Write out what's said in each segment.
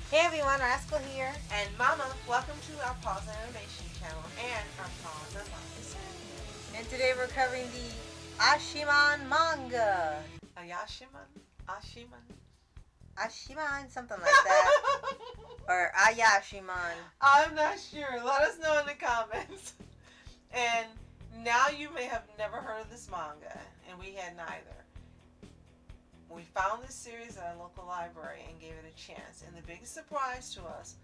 Hey everyone, Rascal here. And Mama, welcome to our Paws On Animation channel and our Paws On Manga. And today we're covering the Ayashimon manga. Ayashimon? Ayashimon? Ayashimon, something like that. Or Ayashimon. I'm not sure. Let us know in the comments. And now you may have never heard of this manga, and we had neither. We found this series at our local library and gave it a chance. And the biggest surprise to us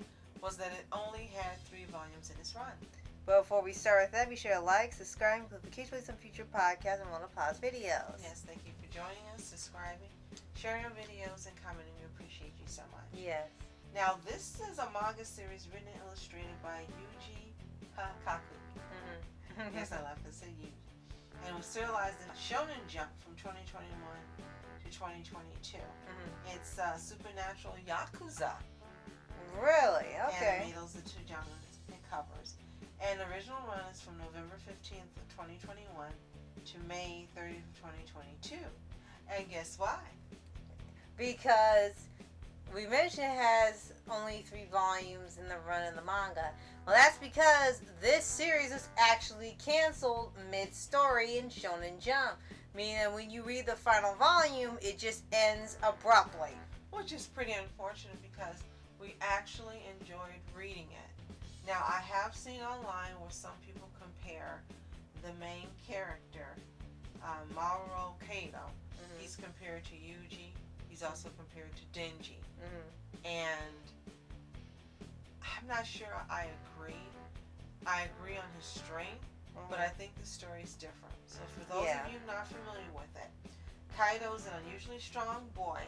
was that it only had 3 volumes in its run. But before we start with that, be sure to like, subscribe, and occasionally some future podcasts and one of Paws videos. Yes, thank you for joining us, subscribing, sharing our videos, and commenting. We appreciate you so much. Yes. Now, this is a manga series written and illustrated by Yuji Kaku. Mm-hmm. Yes, I love to say Yuji. And it was serialized in Shonen Jump from 2021 to 2022. Mm-hmm. It's supernatural Yakuza. Really? Okay. Anime, those are the 2 genres it covers. And the original run is from November 15th of 2021 to May 30th of 2022. And guess why? Because we mentioned it has only 3 volumes in the run of the manga. Well, that's because this series was actually canceled mid-story in Shonen Jump. Meaning when you read the final volume, it just ends abruptly. Which is pretty unfortunate because we actually enjoyed reading it. Now, I have seen online where some people compare the main character, Mauro Kato. Mm-hmm. He's compared to Yuji. He's also compared to Denji. Mm-hmm. And I'm not sure I agree. I agree on his strength, but I think the story is different. So for those of you not familiar with it, Kaido's an unusually strong boy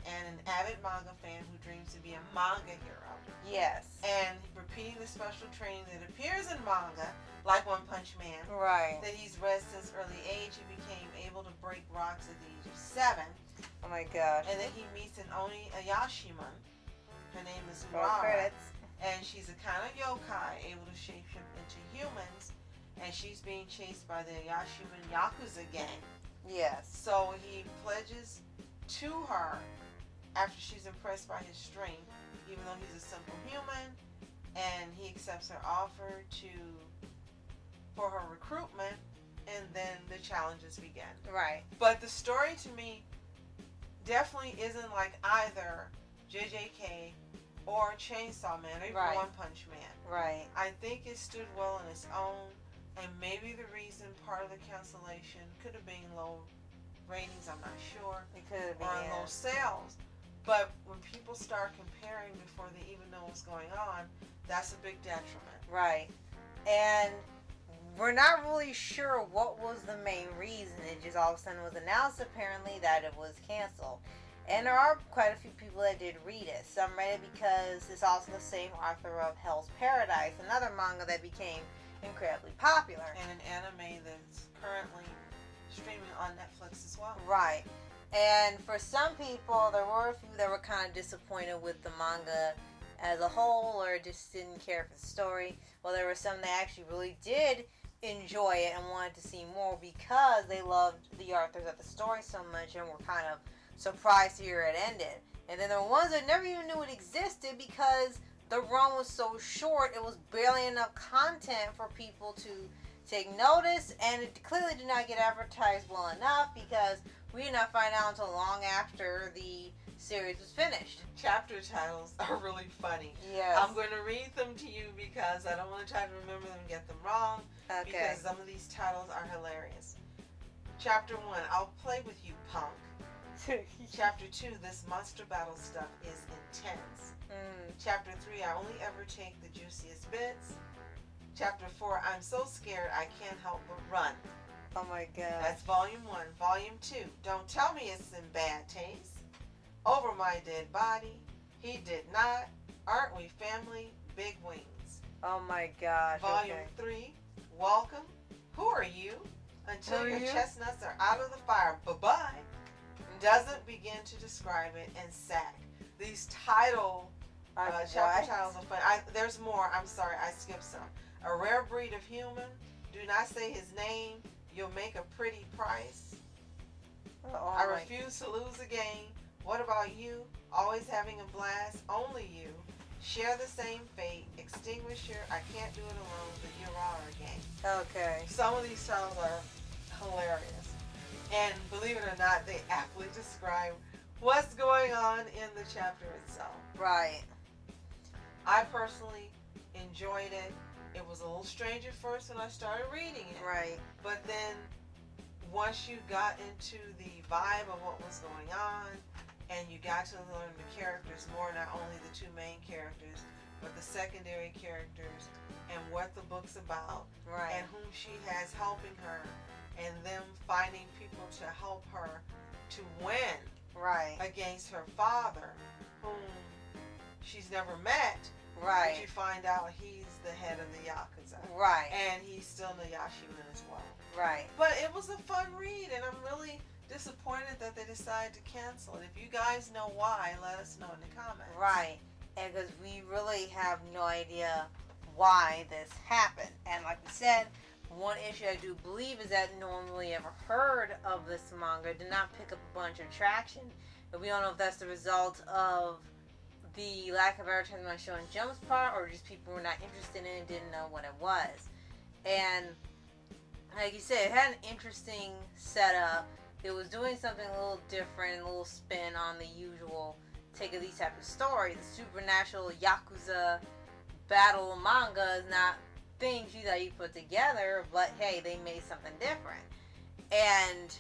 and an avid manga fan who dreams to be a manga hero. Yes. And repeating the special training that appears in manga, like One Punch Man, Right. that he's read since early age, he became able to break rocks at the age of 7. Oh my gosh. And then he meets an Oni Ayashimon. Her name is Roll Urara. credits. And she's a kind of yokai, able to shapeshift into humans. And she's being chased by the Ayashimon Yakuza gang. Yes. So he pledges to her after she's impressed by his strength, even though he's a simple human, and he accepts her offer for her recruitment, and then the challenges begin. Right. But the story to me definitely isn't like either JJK or Chainsaw Man or even Right. One Punch Man. Right. I think it stood well on its own, and maybe the reason part of the cancellation could have been low ratings, I'm not sure, It could have been. or low sales. But when people start comparing before they even know what's going on, that's a big detriment. Right. And we're not really sure what was the main reason. It just all of a sudden was announced apparently that it was canceled. And there are quite a few people that did read it. Some read it because it's also the same author of Hell's Paradise, another manga that became incredibly popular. And an anime that's currently streaming on Netflix as well. Right. And for some people, there were a few that were kind of disappointed with the manga as a whole or just didn't care for the story. Well, there were some that actually really did enjoy it and wanted to see more because they loved the authors of the story so much and were kind of surprised to hear it ended. And then there were ones that never even knew it existed because the run was so short, it was barely enough content for people to take notice, and it clearly did not get advertised well enough because we did not find out until long after the series was finished. Chapter titles are really funny. Yes. I'm going to read them to you because I don't want to try to remember them and get them wrong. Okay. Because some of these titles are hilarious. Chapter 1, I'll play with you, punk. Chapter 2, this monster battle stuff is intense. Chapter 3, I only ever take the juiciest bits. Chapter 4, I'm so scared I can't help but run. Oh my god. That's volume 1. Volume 2, don't tell me it's in bad taste. Over my dead body. He did not. Aren't we family? Big wings. Oh my gosh. Volume 3, welcome. Who are you? Until your chestnuts are out of the fire. Bye-bye. Doesn't begin to describe it and sack. These chapter titles are fun. There's more. I'm sorry, I skipped some. A rare breed of human. Do not say his name. You'll make a pretty price. I refuse to lose a game. What about you? Always having a blast. Only share the same fate, extinguisher, I can't do it alone, the Urara gang. Okay. Some of these titles are hilarious. And believe it or not, they aptly describe what's going on in the chapter itself. Right. I personally enjoyed it. It was a little strange at first when I started reading it. Right. But then once you got into the vibe of what was going on, and you got to learn the characters more, not only the two main characters, but the secondary characters, and what the book's about, Right. and whom she has helping her, and them finding people to help her to win Right. against her father, whom she's never met. Right. But you find out he's the head of the Yakuza. Right. And he's still the Ayashimon as well. Right. But it was a fun read, and I'm really disappointed that they decided to cancel it. If you guys know why, let us know in the comments. Right. And because we really have no idea why this happened. And like we said, one issue I do believe is that no one really ever heard of this manga, did not pick up a bunch of traction. And we don't know if that's the result of the lack of advertising on Shonen Jump's part, or just people were not interested in it, didn't know what it was. And like you said, it had an interesting setup. It was doing something a little different, a little spin on the usual take of these type of stories. The supernatural Yakuza battle manga is not things that you put together, but hey, they made something different. And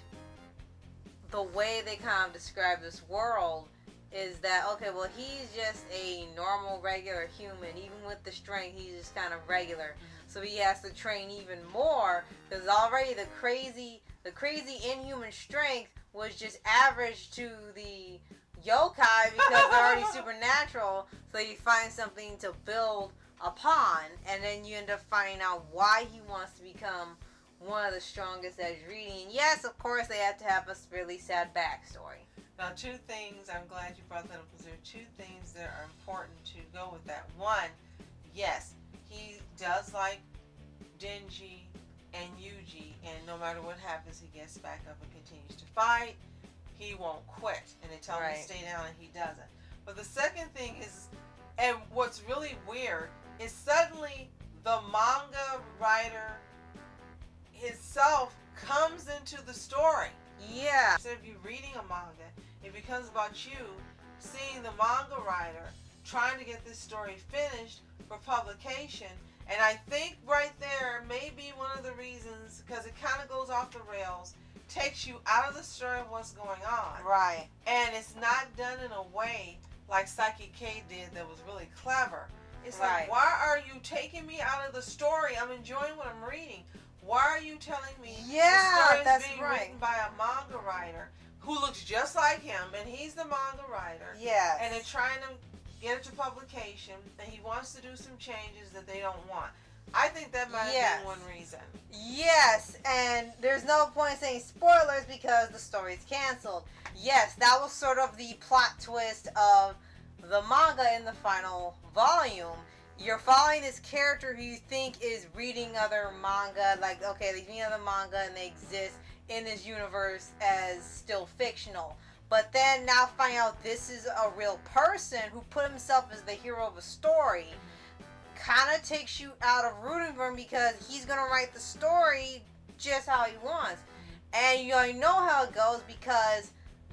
the way they kind of describe this world is that, okay, well, he's just a normal, regular human. Even with the strength, he's just kind of regular. So he has to train even more, because already the crazy inhuman strength was just average to the yokai because they're already supernatural. So you find something to build upon, and then you end up finding out why he wants to become one of the strongest as reading. Yes, of course, they have to have a really sad backstory. Now, two things, I'm glad you brought that up, because there are two things that are important to go with that. One, yes, he does like Denji and Yuji, and no matter what happens, he gets back up and continues to fight. He won't quit, and they tell him to stay down, and he doesn't. But the second thing is, and what's really weird, is suddenly the manga writer himself comes into the story. Yeah. Instead of you reading a manga, it becomes about you seeing the manga writer trying to get this story finished for publication. And I think right there may be one of the reasons, because it kind of goes off the rails, takes you out of the story of what's going on. Right. And it's not done in a way like Psyche K did that was really clever. It's like, why are you taking me out of the story? I'm enjoying what I'm reading. Why are you telling me the story is being written by a manga writer who looks just like him, and he's the manga writer? Yes. And they're trying to get it to publication, and he wants to do some changes that they don't want. I think that might have been one reason. Yes, and there's no point saying spoilers because the story's canceled. Yes, that was sort of the plot twist of the manga in the final volume. You're following this character who you think is reading other manga, like, okay, they're reading other manga and they exist in this universe as still fictional. But then now find out this is a real person who put himself as the hero of a story. Kind of takes you out of rooting for him because he's going to write the story just how he wants. And you already know how it goes because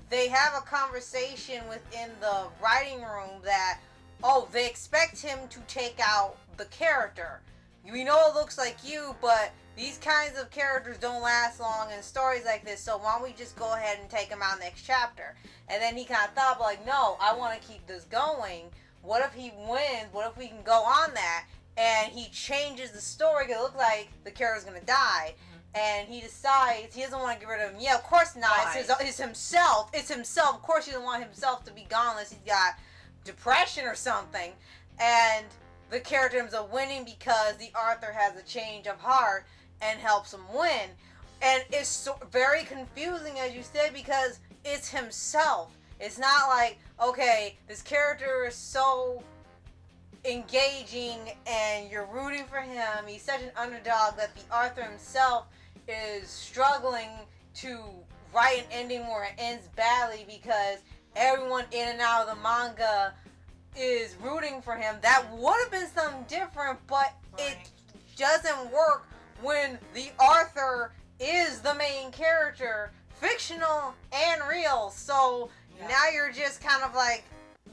they have a conversation within the writing room that, oh, they expect him to take out the character. We know it looks like you, but these kinds of characters don't last long in stories like this, so why don't we just go ahead and take him out next chapter? And then he kind of thought, like, no, I want to keep this going. What if he wins? What if we can go on that? And he changes the story because it looks like the character's going to die. And he decides he doesn't want to get rid of him. Yeah, of course not. It's himself. It's himself. Of course he doesn't want himself to be gone unless he's got depression or something. And the character ends up winning because the author has a change of heart and helps him win. And it's so very confusing, as you said, because it's himself. It's not like, okay, this character is so engaging and you're rooting for him. He's such an underdog that the author himself is struggling to write an ending where it ends badly because everyone in and out of the manga is rooting for him. That would have been something different, but Right. it doesn't work when the author is the main character, fictional and real. So Yeah. now you're just kind of like,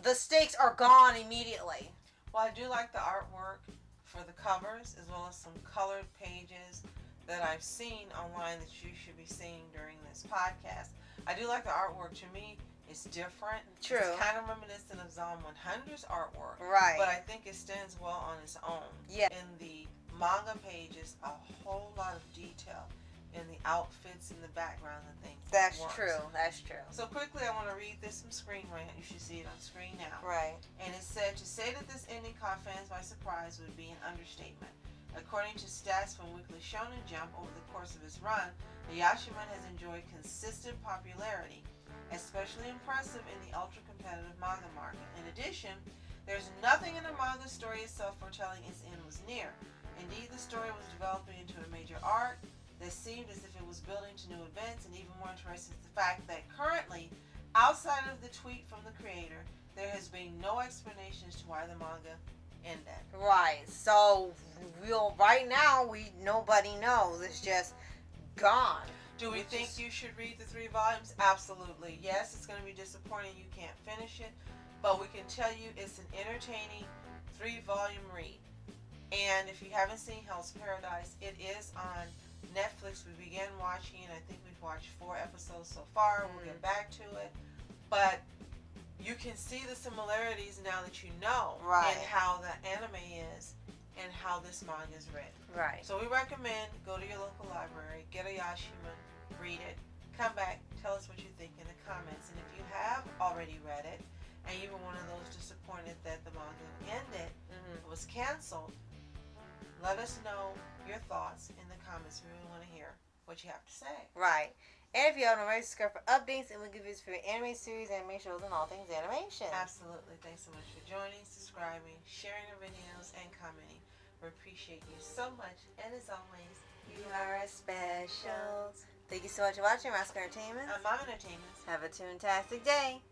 the stakes are gone immediately. Well, I do like the artwork for the covers, as well as some colored pages that I've seen online that you should be seeing during this podcast. I do like the artwork. To me, it's different. True. It's kind of reminiscent of Zom 100's artwork. Right. But I think it stands well on its own. Yeah. In the manga pages, a whole lot of detail in the outfits and the background and things. That's works. true. That's true. So quickly, I want to read this from Screen Rant. You should see it on screen now. Right. And it said, to say that this ending caught fans by surprise would be an understatement. According to stats from Weekly Shonen Jump, over the course of its run, Ayashimon has enjoyed consistent popularity, especially impressive in the ultra-competitive manga market. In addition, there's nothing in the manga story itself foretelling its end was near. Indeed, the story was developing into a major arc that seemed as if it was building to new events, and even more interesting is the fact that currently, outside of the tweet from the creator, there has been no explanation as to why the manga ended. Right. So right now nobody knows. It's just gone. Do we think you should read the 3 volumes? Absolutely. Yes, it's going to be disappointing you can't finish it, but we can tell you it's an entertaining 3-volume read. And if you haven't seen Hell's Paradise, it is on Netflix. We began watching, and I think we've watched 4 episodes so far. We'll get back to it. But you can see the similarities now that you know, right, and how the anime is and how this manga is written. Right. So we recommend go to your local library, get Ayashimon, read it, come back, tell us what you think in the comments. And if you have already read it and you were one of those disappointed that the manga ended, was canceled, let us know your thoughts in the comments. We really want to hear what you have to say. Right. And if you haven't already, subscribe for updates, and we'll give you for anime series, anime shows, and all things animation. Absolutely. Thanks so much for joining, subscribing, sharing our videos, and commenting. We appreciate you so much. And as always, you are special. Thank you so much for watching Rascal Entertainment. Mom Entertainment. Have a toontastic day.